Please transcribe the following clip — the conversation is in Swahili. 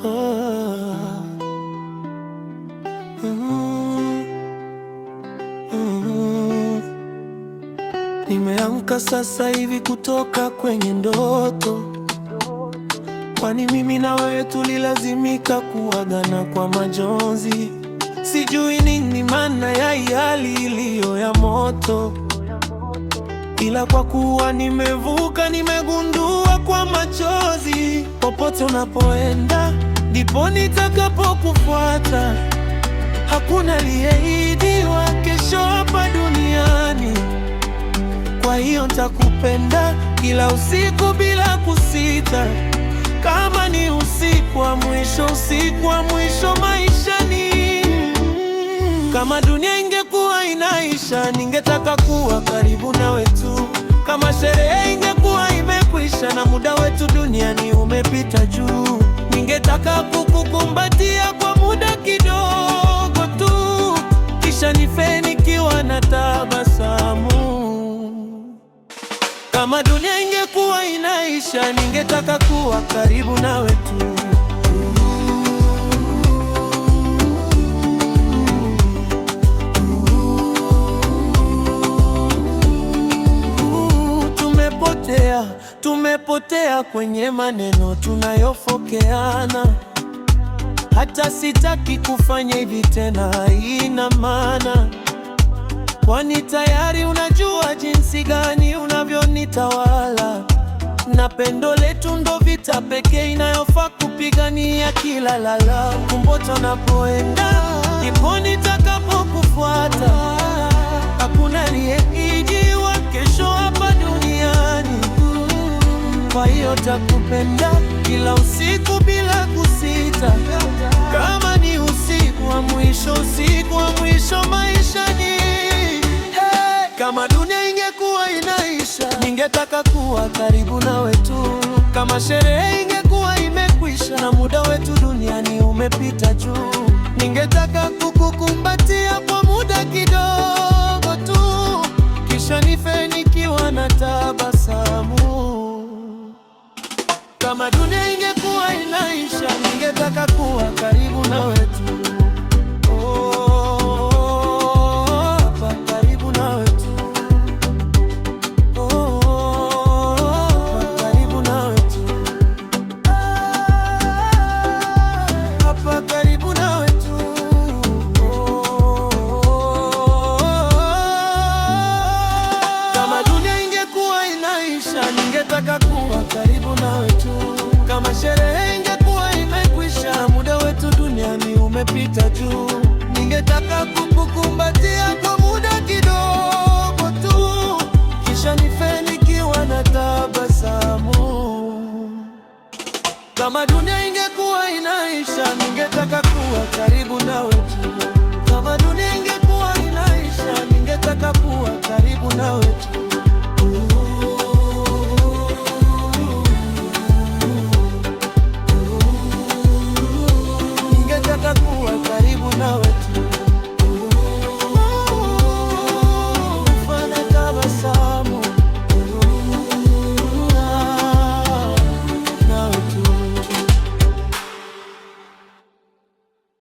Ah. Nimeamka sasa hivi kutoka kwenye ndoto, kwani mimi na wewe tulilazimika kuagana kwa majonzi. Sijui nini maana ya hii hali iliyo ya moto, ila kwa kuwa nimevuka, nimegundua kwa machozi, popote unapoenda ndipo nitakapokufuata. Hakuna aliyeahidiwa kesho hapa duniani, kwa hiyo nitakupenda kila usiku bila kusita. Kama ni usiku wa mwisho maishani. Kama dunia ingekuwa inaisha, ningetaka kuwa karibu nawe tu. Kama sherehe ingekuwa imekwisha na muda wetu duniani umepita juu, ningetaka kukukumbatia kwa muda kidogo tu, kisha nife nikiwa na tabasamu. Kama dunia ingekuwa inaisha, ningetaka kuwa karibu nawe tu. Tumepotea kwenye maneno tunayofokeana. Hata sitaki kufanya hivi tena, haina maana, kwani tayari unajua jinsi gani unavyonitawala. Na pendo letu ndo vita pekee inayofaa kupigania kila lala. Popote unapoenda ndipo nitakapokufuata. Hakuna aliyeahidiwa kesho hapa duniani, kwa hiyo takupenda kila usiku bila kusita. Kama ni usiku wa mwisho maishani. Kama dunia ingekuwa inaisha, ningetaka kuwa karibu nawe tu. Kama sherehe ingekuwa imekwisha na muda wetu duniani umepita juu, ningetaka kukukumbatia kwa muda kidogo tu, kisha nife nikiwa na tabasamu. Kama dunia ingekuwa inaisha, ningetaka kuwa karibu nawe tu. Ningetaka kuwa karibu nawe tu. Kama sherehe ingekuwa imekwisha, muda wetu duniani umepita juu, ningetaka kukukumbatia kwa muda kidogo tu, kisha nife nikiwa na tabasamu. Kama dunia ingekuwa inaisha, ningetaka kuwa karibu nawe tu. Kama dunia ingekuwa inaisha, ningetaka kuwa karibu nawe tu.